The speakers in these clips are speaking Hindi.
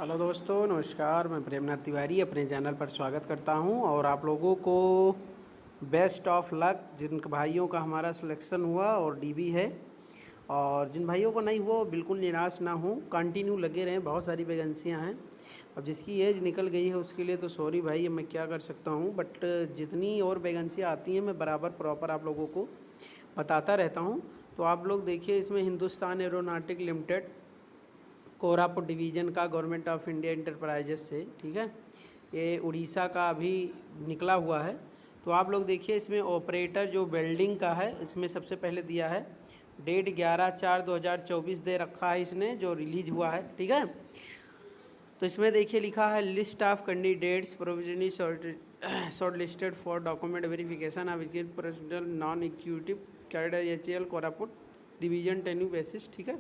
हेलो दोस्तों, नमस्कार। मैं प्रेमनाथ तिवारी अपने चैनल पर स्वागत करता हूं और आप लोगों को बेस्ट ऑफ लक। जिन भाइयों का हमारा सिलेक्शन हुआ और डीबी है, और जिन भाइयों को नहीं हुआ बिल्कुल निराश ना हो, कंटिन्यू लगे रहें। बहुत सारी वैकेंसियां हैं। अब जिसकी एज निकल गई है उसके लिए तो सॉरी भाई, मैं क्या कर सकता हूं। बट जितनी और वैकेंसियाँ आती हैं मैं बराबर प्रॉपर आप लोगों को बताता रहता हूँ। तो आप लोग देखिए, इसमें Hindustan aeronautic limited Koraput division का गवर्नमेंट ऑफ इंडिया इंटरप्राइजेस से, ठीक है, ये उड़ीसा का अभी निकला हुआ है। तो आप लोग देखिए, इसमें ऑपरेटर जो वेल्डिंग का है, इसमें सबसे पहले दिया है डेट 11/4/2024 दे रखा है इसने, जो रिलीज हुआ है, ठीक है। तो इसमें देखिए लिखा है list of candidates provisionally short listed for document verification of professional non executive cadre HAL Koraput division tenure basis, ठीक है।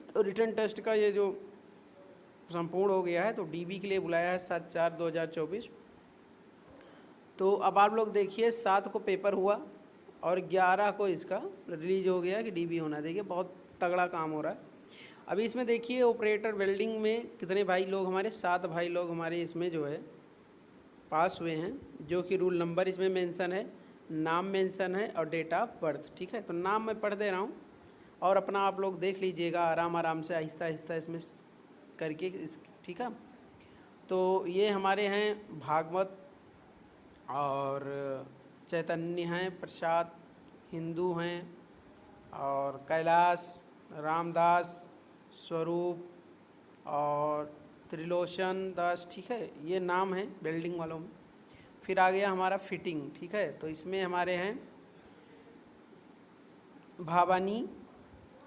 तो रिटर्न टेस्ट का ये जो संपूर्ण हो गया है, तो डीबी के लिए बुलाया है 7/4/2024। तो अब आप लोग देखिए, 7 को पेपर हुआ और 11 को इसका रिलीज हो गया कि डीबी होना। देखिए बहुत तगड़ा काम हो रहा है। अभी इसमें देखिए ऑपरेटर वेल्डिंग में कितने भाई लोग हमारे, 7 भाई लोग हमारे इसमें जो है पास हुए हैं, जो कि रूल नंबर इसमें मेंशन है, नाम मेंशन है और डेट ऑफ बर्थ, ठीक है। तो नाम मैं पढ़ दे रहा हूँ और अपना आप लोग देख लीजिएगा आराम आराम से, आहिस्ता आहिस्ता इसमें करके ठीक है। तो ये हमारे हैं भागवत और चैतन्य हैं, प्रसाद हिंदू हैं, और कैलाश, रामदास, स्वरूप और त्रिलोचन दास, ठीक है। ये नाम है बिल्डिंग वालों में। फिर आ गया हमारा फिटिंग, ठीक है। तो इसमें हमारे हैं भावानी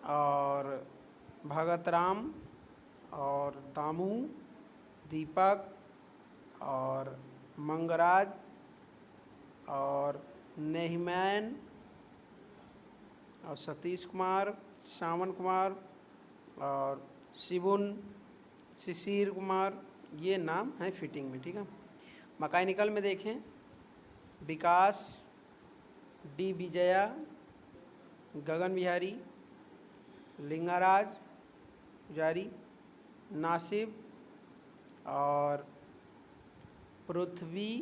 और भगत राम और दामू, दीपक और मंगराज और नेहिमैन और सतीश कुमार, सावन कुमार और शिबुन, शिशिर कुमार, ये नाम है फिटिंग में, ठीक है। मैकेनिकल में देखें विकास, डी विजया, गगन बिहारी, लिंगाराज पुजारी, नासिब और पृथ्वी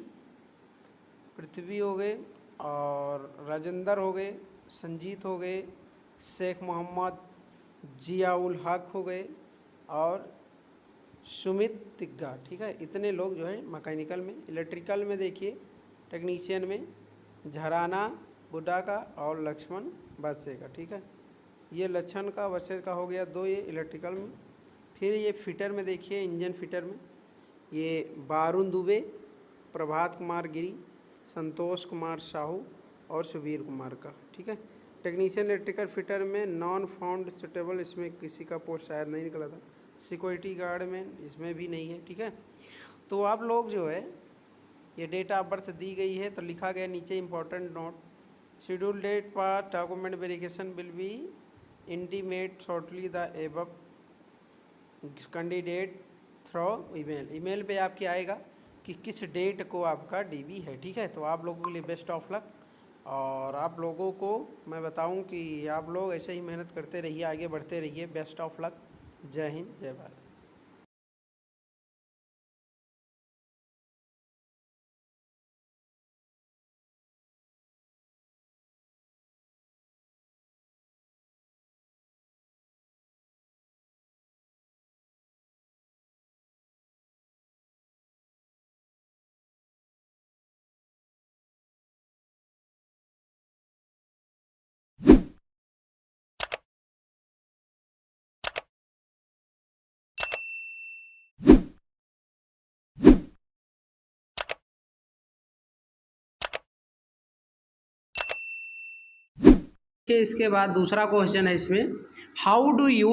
हो गए, और राजेंद्र हो गए, संजीत हो गए, शेख मोहम्मद, जियाउल हक हो गए और सुमित तिग्गा, ठीक है। इतने लोग जो है मैकेनिकल में। इलेक्ट्रिकल में देखिए टेक्नीशियन में झराना बुड्ढा का और लक्ष्मण बसे का, ठीक है। ये लक्षण का बसे का हो गया 2 ये इलेक्ट्रिकल में। फिर ये फिटर में देखिए, इंजन फिटर में ये बारुण दुबे, प्रभात कुमार गिरी, संतोष कुमार साहू और सुबीर कुमार का, ठीक है। टेक्नीशियन इलेक्ट्रिकल फिटर में नॉन फाउंड सुटेबल, इसमें किसी का पोस्ट शायद नहीं निकला था। सिक्योरिटी गार्ड में इसमें भी नहीं है, ठीक है। तो आप लोग जो है ये डेट ऑफ बर्थ दी गई है, तो लिखा गया नीचे important note, schedule date for document verification will be intimate shortly the above candidate through email. Email पे आपके आएगा कि किस डेट को आपका डीबी है, ठीक है। तो आप लोगों के लिए बेस्ट ऑफ लक, और आप लोगों को मैं बताऊं कि आप लोग ऐसे ही मेहनत करते रहिए, आगे बढ़ते रहिए। Best of luck. जय हिंद, जय भारत। इसके बाद दूसरा क्वेश्चन है इसमें, how do you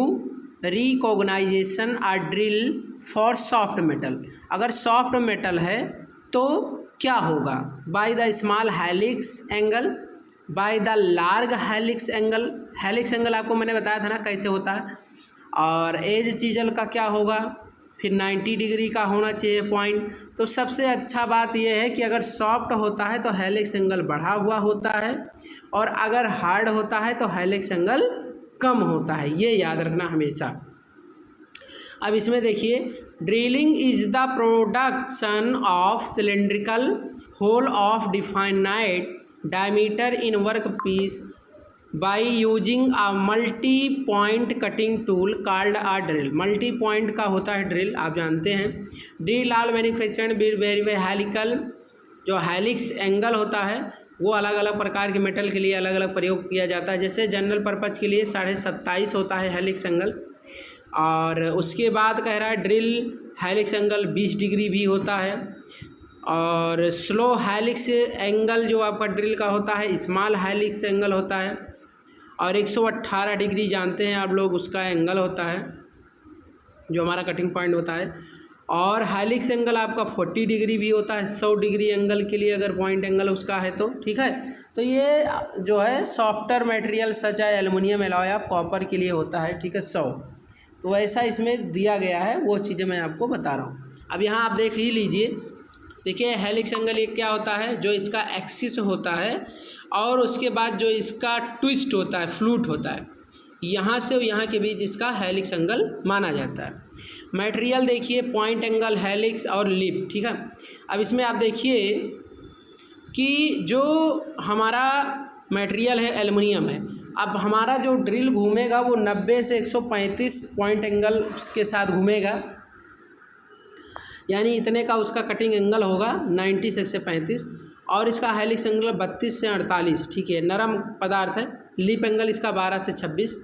recognisation a drill for soft metal. अगर सॉफ्ट मेटल है तो क्या होगा, by the small helix angle, by the large helix angle. Helix angle आपको मैंने बताया था ना कैसे होता है। और एज चीजल का क्या होगा, फिर 90 डिग्री का होना चाहिए पॉइंट। तो सबसे अच्छा बात यह है कि अगर सॉफ्ट होता है तो हेलिक्स एंगल बढ़ा हुआ होता है, और अगर हार्ड होता है तो हेलिक्स एंगल कम होता है, ये याद रखना हमेशा। अब इसमें देखिए, drilling is the production of cylindrical hole of definite diameter in work piece by using a multi point cutting tool called a drill. Multi point का होता है ड्रिल, आप जानते हैं। Drill all manufactured very helical, जो हेलिक्स एंगल होता है वो अलग अलग प्रकार के मेटल के लिए अलग अलग प्रयोग किया जाता है। जैसे जनरल पर्पज के लिए 27.5 होता है हेलिक्स एंगल, और उसके बाद कह रहा है ड्रिल हेलिक्स एंगल 20 डिग्री भी होता है। और स्लो हेलिक्स एंगल जो आपका ड्रिल का होता है स्मॉल हेलिक्स एंगल होता है, और 118 डिग्री जानते हैं आप लोग उसका एंगल होता है जो हमारा कटिंग पॉइंट होता है। और हेलिक्स एंगल आपका 40 डिग्री भी होता है 100 डिग्री एंगल के लिए, अगर पॉइंट एंगल उसका है तो, ठीक है। तो ये जो है सॉफ्टर मटेरियल सच है एल्युमिनियम एलॉय ऑफ कॉपर के लिए होता है, ठीक है 100। तो ऐसा इसमें दिया गया है, वो चीज़ें मैं आपको बता रहा हूँ। अब यहाँ आप देख ही लीजिए, देखिए हेलिक्स एंगल एक क्या होता है, जो इसका एक्सिस होता है और उसके बाद जो इसका ट्विस्ट होता है, फ्लूट होता है, यहाँ से यहाँ के बीच इसका हेलिक्स एंगल माना जाता है। मटेरियल देखिए पॉइंट एंगल, हेलिक्स और लिप, ठीक है। अब इसमें आप देखिए कि जो हमारा मटेरियल है एल्युमिनियम है, अब हमारा जो ड्रिल घूमेगा वो 90 से 135 पॉइंट एंगल के साथ घूमेगा, यानी इतने का उसका कटिंग एंगल होगा 90 से 135, और इसका हेलिक्स एंगल 32 से 48, ठीक है, नरम पदार्थ है। लिप एंगल इसका 12 से 26।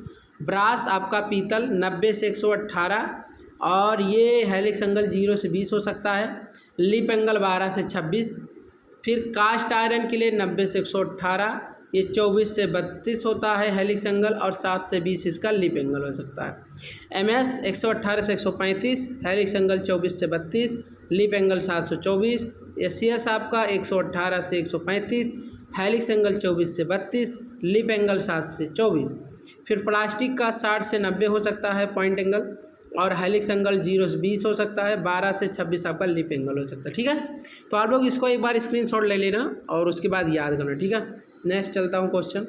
ब्रास आपका पीतल 90 से 118, और ये हेलिक्स एंगल 0 से 20 हो सकता है। लिप एंगल 12 से 26। फिर कास्ट आयरन के लिए 90 से 118, ये 24 से 32 होता है हेलिक्स एंगल, और 7 से 20 इसका लिप एंगल हो सकता है। MS 118 से 135, हेलिक्स एंगल 24 से 32, लिप एंगल 724। SCS आपका 118 से 135, हेलिक्स एंगल 24 से 32, लिप एंगल 7 से 24। फिर प्लास्टिक का 60 से 90 हो सकता है पॉइंट एंगल, और हेलिक्स एंगल 0 से 20 हो सकता है, 12 से 26 आपका लिप एंगल हो सकता है, ठीक है। तो आप लोग इसको एक बार स्क्रीनशॉट ले लेना और उसके बाद याद करना, ठीक है। नेक्स्ट चलता हूँ क्वेश्चन।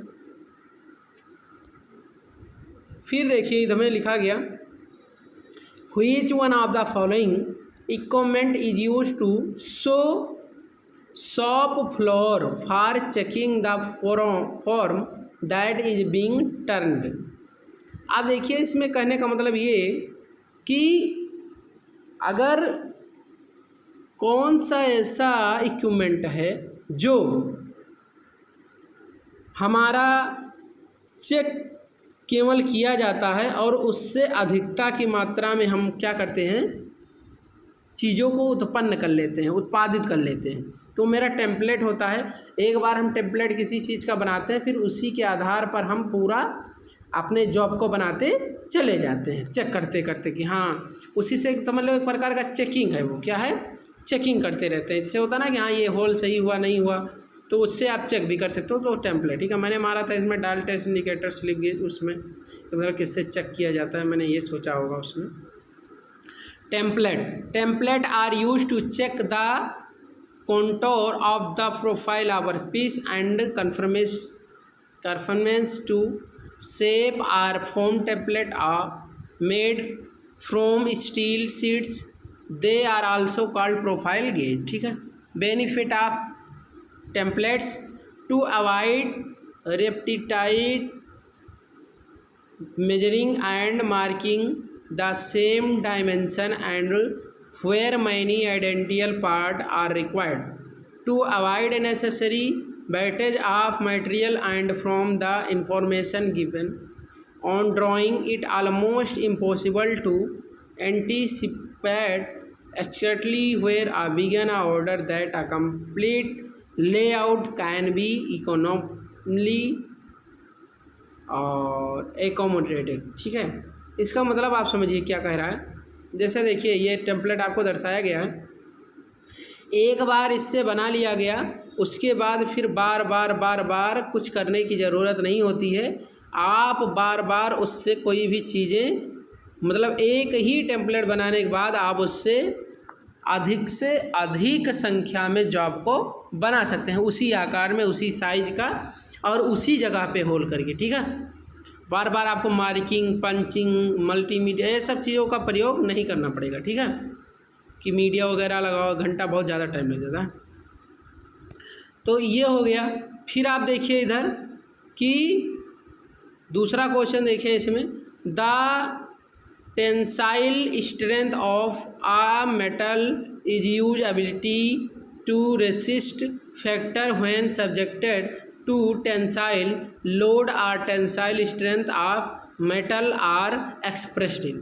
फिर देखिए इधर में लिखा गया, which one of the following equipment is use to show shop floor for checking the form that is being turned. अब देखिए इसमें कहने का मतलब ये कि अगर कौन सा ऐसा इक्विपमेंट है जो हमारा चेक केवल किया जाता है और उससे अधिकता की मात्रा में हम क्या करते हैं, चीज़ों को उत्पन्न कर लेते हैं, उत्पादित कर लेते हैं। तो मेरा टेम्पलेट होता है, एक बार हम टेम्पलेट किसी चीज़ का बनाते हैं, फिर उसी के आधार पर हम पूरा अपने जॉब को बनाते चले जाते हैं, चेक करते करते कि हाँ उसी से समझ लो एक प्रकार का चेकिंग है, वो क्या है, चेकिंग करते रहते हैं। जैसे होता ना कि हाँ ये होल सही हुआ नहीं हुआ, तो उससे आप चेक भी कर सकते हो। तो टेम्पलेट, ठीक है, मैंने मारा था इसमें डाल टेस्ट इंडिकेटर स्लिप गेज, उसमें मतलब किससे चेक किया जाता है, मैंने ये सोचा होगा उसमें। Template are use to check the contour of the profile of workpiece and conformance to shape or form template are made from steel sheets. They are also called profile gauge, ठीक है। Benefit of templates, to avoid repetitive measuring and marking the same dimension and where many identical parts are required, to avoid unnecessary wastage of material and from the information given on drawing it almost impossible to anticipate exactly where a begin a order that a complete layout can be economically और एकोमोडेटेड, ठीक है। इसका मतलब आप समझिए क्या कह रहा है। जैसे देखिए ये टेम्पलेट आपको दर्शाया गया है, एक बार इससे बना लिया गया, उसके बाद फिर बार बार कुछ करने की ज़रूरत नहीं होती है। आप बार बार उससे कोई भी चीज़ें, मतलब एक ही टेम्पलेट बनाने के बाद आप उससे अधिक से अधिक संख्या में जॉब को बना सकते हैं, उसी आकार में, उसी साइज का और उसी जगह पे होल करके, ठीक है। बार बार आपको मार्किंग, पंचिंग, मल्टीमीडिया ये सब चीज़ों का प्रयोग नहीं करना पड़ेगा, ठीक है, कि मीडिया वगैरह लगाओ, घंटा बहुत ज़्यादा टाइम लग जाता है। तो ये हो गया। फिर आप देखिए इधर कि दूसरा क्वेश्चन देखिए इसमें, the tensile strength of a metal is use ability to resist factor when subjected to tensile load or tensile strength of metal are expressed in.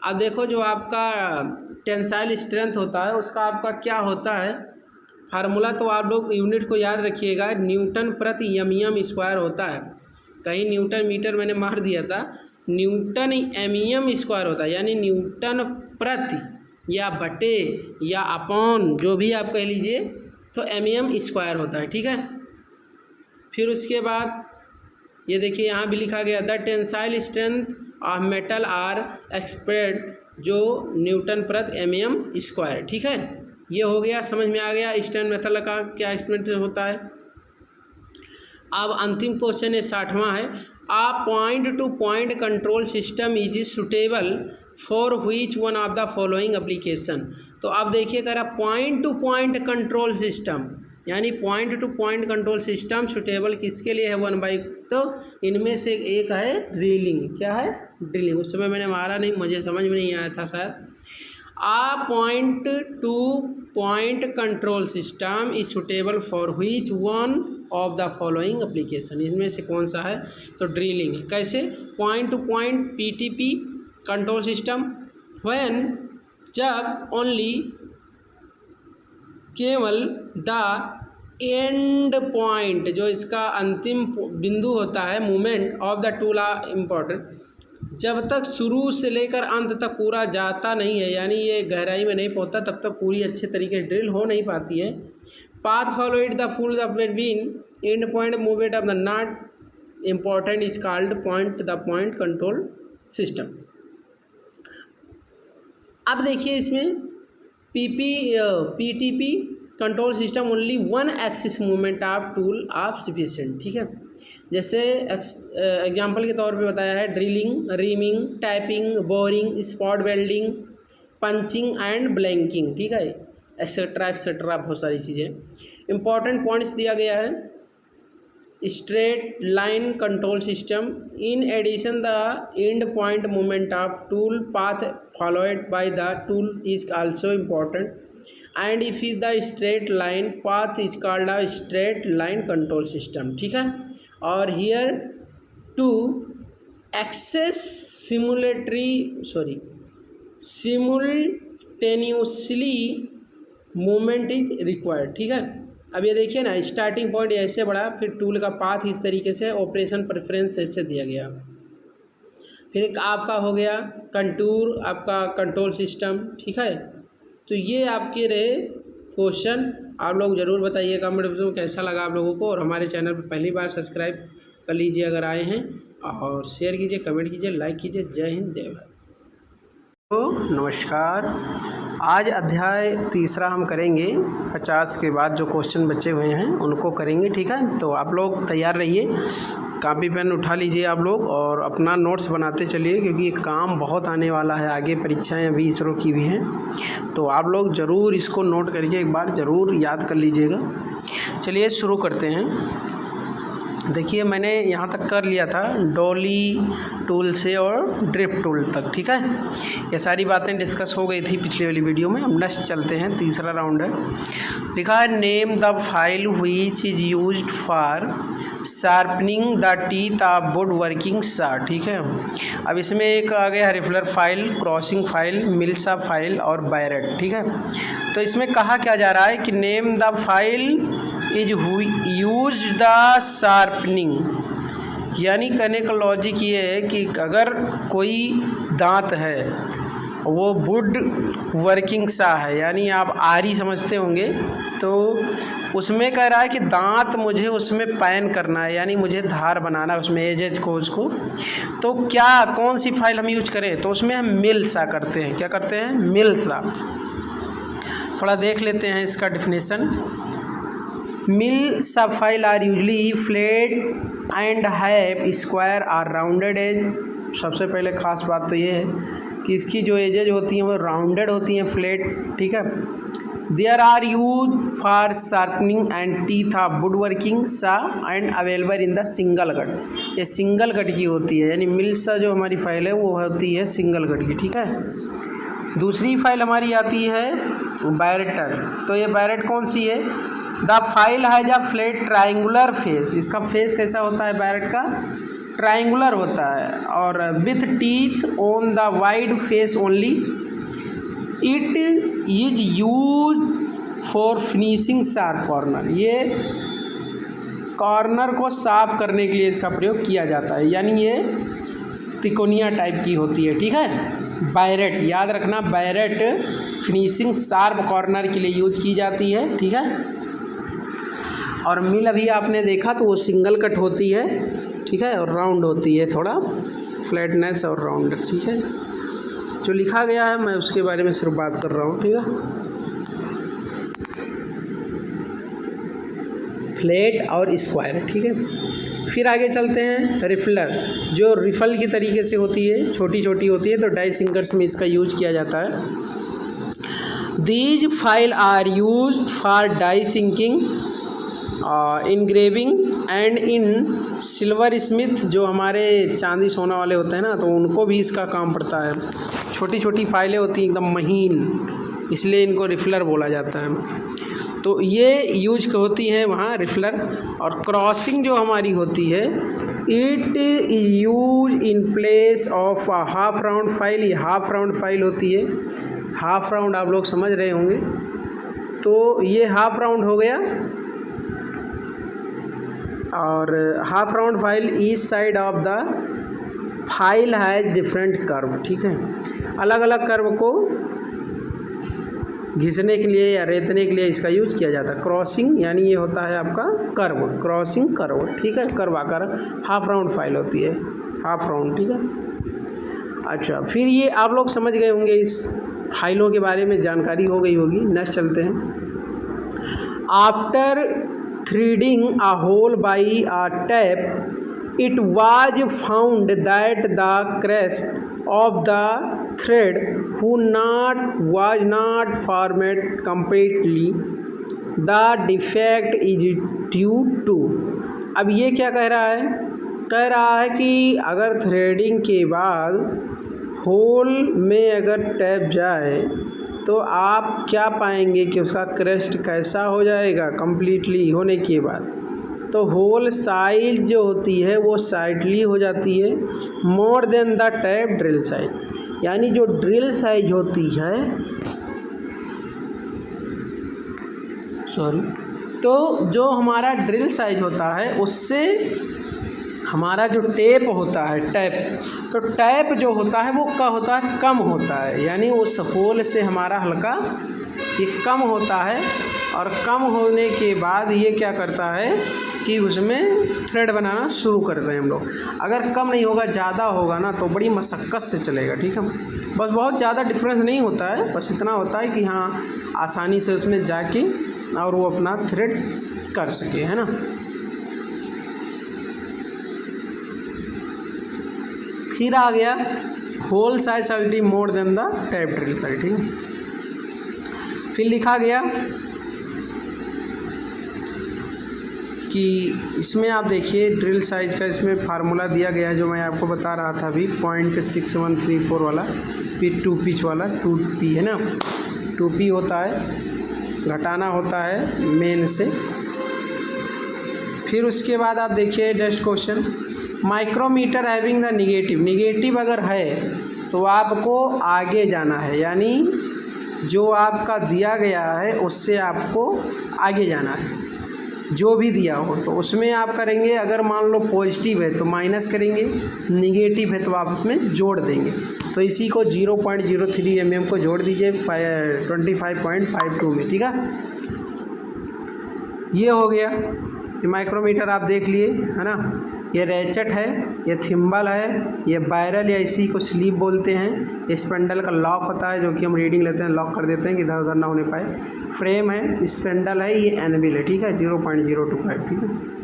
अब देखो जो आपका टेंसाइल स्ट्रेंथ होता है उसका आपका क्या होता है फार्मूला, तो आप लोग यूनिट को याद रखिएगा, न्यूटन प्रति एम स्क्वायर होता है। कहीं न्यूटन मीटर मैंने मार दिया था, न्यूटन एम स्क्वायर होता है, यानी न्यूटन प्रति या बटे या अपॉन जो भी आप कह लीजिए, तो एम स्क्वायर होता है, ठीक है। फिर उसके बाद ये देखिए यहाँ भी लिखा गया, the tensile strength of metal are expressed, जो न्यूटन प्रति एम स्क्वायर, ठीक है। ये हो गया, समझ में आ गया स्ट्रेंथ मेथड का क्या एक्सप्रेशन होता है। अब अंतिम क्वेश्चन है 60वां है, a point to point control system is suitable for which one of the following application. तो आप देखिए कह रहा point to point control system, यानी point to point control system suitable किसके लिए है 1/, तो इनमें से एक है ड्रिलिंग। क्या है? ड्रिलिंग। उस समय मैंने मारा नहीं, मुझे समझ में नहीं आया था शायद। A point to point control system is suitable for which one of the following application, इनमें से कौन सा है, तो ड्रिलिंग है। कैसे? Point to point PTP control system when, जब ओनली केवल द एंड पॉइंट, जो इसका अंतिम बिंदु होता है movement of the tool are important, जब तक शुरू से लेकर अंत तक पूरा जाता नहीं है, यानी ये गहराई में नहीं पहुंचता, तब तक पूरी अच्छे तरीके से ड्रिल हो नहीं पाती है। Path follow it the full the between and point movement of the not important is called point the point control system. अब देखिए इसमें PTP control system only one axis movement of tool of sufficient, ठीक है। जैसे एग्जाम्पल के तौर पे बताया है drilling, reaming, tapping, boring, spot welding, punching and blanking, ठीक है, एक्सेट्रा एक्सेट्रा, बहुत सारी चीज़ें। इंपॉर्टेंट पॉइंट्स दिया गया है, straight line control system, in addition the end point movement of tool path followed by the tool is also important, and if is the straight line path is called a straight line control system, ठीक है। और here two axes simultaneously movement is required, ठीक है। अब ये देखिए ना, स्टार्टिंग पॉइंट ऐसे बढ़ा, फिर टूल का पाथ इस तरीके से, ऑपरेशन प्रेफरेंस ऐसे दिया गया, फिर एक आपका हो गया कंटूर, आपका कंट्रोल सिस्टम, ठीक है। तो ये आपके रहे क्वेश्चन, आप लोग ज़रूर बताइए कमेंट में कैसा लगा आप लोगों को, और हमारे चैनल पर पहली बार सब्सक्राइब कर लीजिए अगर आए हैं, और शेयर कीजिए, कमेंट कीजिए, लाइक कीजिए। जय हिंद, जय भारत। तो नमस्कार, आज अध्याय 3 हम करेंगे। 50 के बाद जो क्वेश्चन बचे हुए हैं उनको करेंगे, ठीक है। तो आप लोग तैयार रहिए, कॉपी पेन उठा लीजिए आप लोग, और अपना नोट्स बनाते चलिए, क्योंकि ये काम बहुत आने वाला है, आगे परीक्षाएं अभी इसरो की भी हैं, तो आप लोग ज़रूर इसको नोट करके एक बार ज़रूर याद कर लीजिएगा। चलिए शुरू करते हैं। देखिए मैंने यहाँ तक कर लिया था, डॉली टूल से और ड्रिप टूल तक, ठीक है। ये सारी बातें डिस्कस हो गई थी पिछली वाली वीडियो में। हम नेक्स्ट चलते हैं, तीसरा राउंड है। लिखा है name the file which is used for sharpening the teeth of wood working saw, ठीक है। अब इसमें एक आ गया रिफलर फाइल, क्रॉसिंग फाइल, मिल्सा फाइल और बैरेट, ठीक है। तो इसमें कहा क्या जा रहा है कि name the file is use the sharpening, यानी कहने का लॉजिक ये है कि अगर कोई दांत है, वो वुड वर्किंग सा है, यानी आप आरी समझते होंगे, तो उसमें कह रहा है कि दांत मुझे उसमें पैन करना है, यानी मुझे धार बनाना है उसमें एजेज को, उसको। तो क्या कौन सी फाइल हम यूज करें, तो उसमें हम मिल्सा करते हैं। क्या करते हैं? मिल्सा। थोड़ा देख लेते हैं इसका definition. Mill saw file are usually flat and have square or rounded edge. सबसे पहले ख़ास बात तो ये है कि इसकी जो एजेज होती हैं वो राउंडेड होती हैं, फ्लैट, ठीक है। There are use for sharpening and teeth of wood working saw and available in the single cut. ये सिंगल कट की होती है, यानी मिल सा जो हमारी फाइल है वो होती है सिंगल कट की, ठीक है। दूसरी फाइल हमारी आती है बैरेटर। तो ये बैरेट कौन सी है? The file has a flat triangular face. इसका फेस कैसा होता है बैरेट का? ट्राइंगुलर होता है और with teeth on the wide face only. It is use for finishing sharp corner. ये कॉर्नर को साफ करने के लिए इसका प्रयोग किया जाता है, यानी ये तिकोनिया टाइप की होती है, ठीक है। बैरेट याद रखना, बैरेट फिनिशिंग शार्प कॉर्नर के लिए यूज की जाती है, ठीक है। और मिल अभी आपने देखा तो वो सिंगल कट होती है, ठीक है, और राउंड होती है, थोड़ा फ्लैटनेस और राउंड, ठीक है। जो लिखा गया है मैं उसके बारे में सिर्फ बात कर रहा हूँ, ठीक है। फ्लैट और स्क्वायर, ठीक है। फिर आगे चलते हैं रिफलर, जो रिफल की तरीके से होती है, छोटी छोटी होती है, तो डाई सिंकर्स में इसका यूज किया जाता है। These file are use for die sinking, engraving and in silver smith. जो हमारे चांदी सोना वाले होते हैं ना, तो उनको भी इसका काम पड़ता है। छोटी छोटी फाइलें होती हैं एकदम महीन, इसलिए इनको रिफलर बोला जाता है। तो ये यूज होती हैं वहाँ रिफलर। और क्रॉसिंग जो हमारी होती है, it is use in place of a half round file. ये हाफ राउंड फाइल होती है, हाफ राउंड आप लोग समझ रहे होंगे। तो ये हाफ राउंड हो गया, और half round file each side of the file has different curve, ठीक है। अलग अलग कर्व को घिसने के लिए या रेतने के लिए इसका यूज किया जाता है। क्रॉसिंग यानी ये होता है आपका कर्व, क्रॉसिंग कर्व, ठीक है, कर्व आकर हाफ राउंड फाइल होती है, हाफ राउंड, ठीक है। अच्छा, फिर ये आप लोग समझ गए होंगे, इस फाइलों के बारे में जानकारी हो गई होगी। नेक्स्ट चलते हैं। After threading a hole by a tap, it was found that the crest of the thread was not formed completely. The defect is due to। अब ये क्या कह रहा है? कह रहा है कि अगर थ्रेडिंग के बाद होल में अगर टैप जाए तो आप क्या पाएंगे कि उसका क्रेस्ट कैसा हो जाएगा कम्प्लीटली होने के बाद। तो होल साइज जो होती है वो साइडली हो जाती है मोर than the tap drill size. यानी जो ड्रिल साइज होती है, तो जो हमारा ड्रिल साइज होता है उससे हमारा जो टेप होता है, टैप, तो टैप जो होता है वो क्या होता है? कम होता है। यानी उस होल से हमारा हल्का ये कम होता है, और कम होने के बाद ये क्या करता है कि उसमें थ्रेड बनाना शुरू करते हैं हम लोग। अगर कम नहीं होगा, ज़्यादा होगा ना, तो बड़ी मशक्क़त से चलेगा, ठीक है। बस बहुत ज़्यादा डिफरेंस नहीं होता है, बस इतना होता है कि हाँ आसानी से उसमें जाके और वो अपना थ्रेड कर सके, है ना। फिर आ गया hole size slightly more than the tap drill size, ठीक है। फिर लिखा गया कि इसमें आप देखिए ड्रिल साइज का इसमें फार्मूला दिया गया है, जो मैं आपको बता रहा था अभी, 0.6134 वाला, टू पिच वाला 2P है ना, 2P होता है, घटाना होता है मेन से। फिर उसके बाद आप देखिए next question, micrometer having the negative. Negative अगर है तो आपको आगे जाना है, यानी जो आपका दिया गया है उससे आपको आगे जाना है, जो भी दिया हो तो उसमें आप करेंगे। अगर मान लो पॉजिटिव है तो माइनस करेंगे, निगेटिव है तो आप उसमें जोड़ देंगे। तो इसी को 0.03 mm को जोड़ दीजिए 25.52 में, ठीक है। ये हो गया। ये माइक्रोमीटर आप देख लिए है ना, ये रेचेट है, ये थिम्बल है, ये बैरल या इसी को स्लीव बोलते हैं, ये स्पेंडल का लॉक होता है जो कि हम रीडिंग लेते हैं, लॉक कर देते हैं कि इधर उधर ना होने पाए। फ्रेम है, स्पेंडल है, ये एनविल है, ठीक है, 0.025, ठीक है।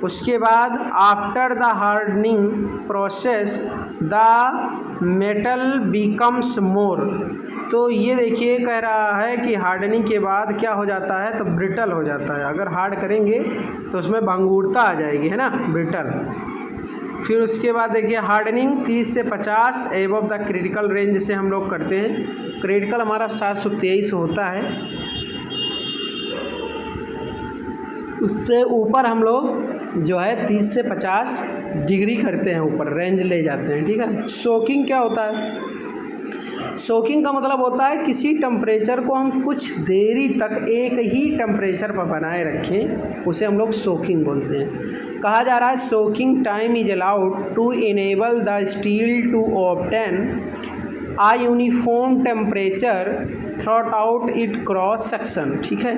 उसके बाद after the hardening process the metal becomes more, तो ये देखिए कह रहा है कि हार्डनिंग के बाद क्या हो जाता है, तो ब्रिटल हो जाता है। अगर हार्ड करेंगे तो उसमें भंगुरता आ जाएगी, है ना, ब्रिटल। फिर उसके बाद देखिए हार्डनिंग 30 से 50 एबव द क्रिटिकल रेंज से हम लोग करते हैं। क्रिटिकल हमारा 723 होता है, उससे ऊपर हम लोग जो है 30 से 50 डिग्री करते हैं, ऊपर रेंज ले जाते हैं, ठीक है। सोकिंग क्या होता है? सोकिंग का मतलब होता है किसी टेम्परेचर को हम कुछ देरी तक एक ही टेम्परेचर पर बनाए रखें, उसे हम लोग सोकिंग बोलते हैं। कहा जा रहा है soaking time is allowed to enable the steel to obtain a uniform temperature throughout it cross section, ठीक है।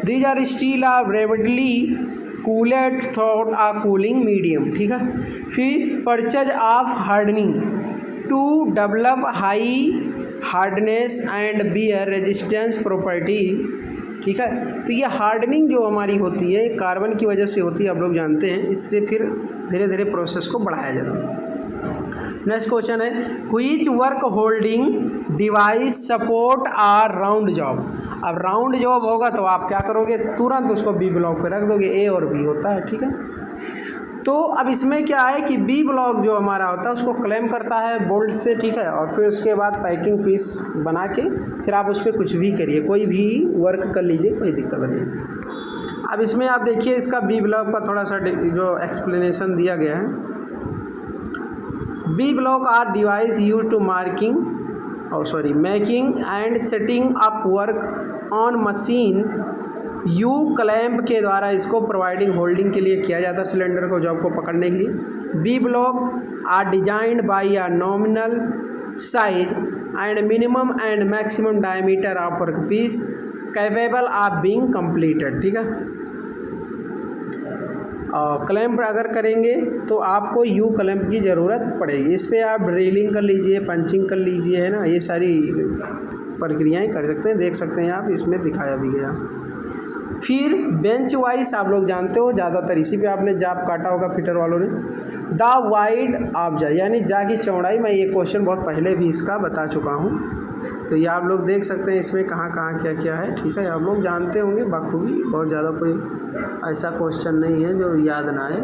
These are steel are rapidly cooled through a cooling medium, ठीक है। फिर purpose of hardening to develop high hardness and wear resistance property, ठीक है। तो ये हार्डनिंग जो हमारी होती है कार्बन की वजह से होती है, आप लोग जानते हैं। इससे फिर धीरे धीरे प्रोसेस को बढ़ाया जाता है। नेक्स्ट क्वेश्चन है which work holding device support are round job. अब राउंड जॉब होगा तो आप क्या करोगे, तुरंत उसको बी ब्लॉक पे रख दोगे, ए और बी होता है, ठीक है। तो अब इसमें क्या है कि बी ब्लॉक जो हमारा होता है उसको क्लेम करता है बोल्ट से, ठीक है। और फिर उसके बाद पैकिंग पीस बना के फिर आप उस पर कुछ भी करिए, कोई भी वर्क कर लीजिए, कोई दिक्कत नहीं। अब इसमें आप देखिए इसका बी ब्लॉक का थोड़ा सा जो एक्सप्लेनेशन दिया गया है। B block are device use to making and setting up work on machine. U clamp के द्वारा इसको प्रोवाइडिंग होल्डिंग के लिए किया जाता है सिलेंडर को, जॉब को पकड़ने के लिए। B block are designed by a nominal size and minimum and maximum diameter of work piece capable of being completed, ठीक है। और क्लैंप अगर करेंगे तो आपको यू क्लैंप की ज़रूरत पड़ेगी। इस पर आप ड्रिलिंग कर लीजिए, पंचिंग कर लीजिए, है ना, ये सारी प्रक्रियाएं कर सकते हैं, देख सकते हैं आप, इसमें दिखाया भी गया। फिर बेंच वाइज आप लोग जानते हो, ज़्यादातर इसी पे आपने जाप काटा होगा फिटर वालों ने। द वाइड ऑफ जा यानी जा की चौड़ाई, मैं ये क्वेश्चन बहुत पहले भी इसका बता चुका हूँ, तो ये आप लोग देख सकते हैं इसमें कहाँ कहाँ क्या क्या है, ठीक है। आप लोग जानते होंगे बखूबी, बहुत ज़्यादा कोई ऐसा क्वेश्चन नहीं है जो याद ना आए।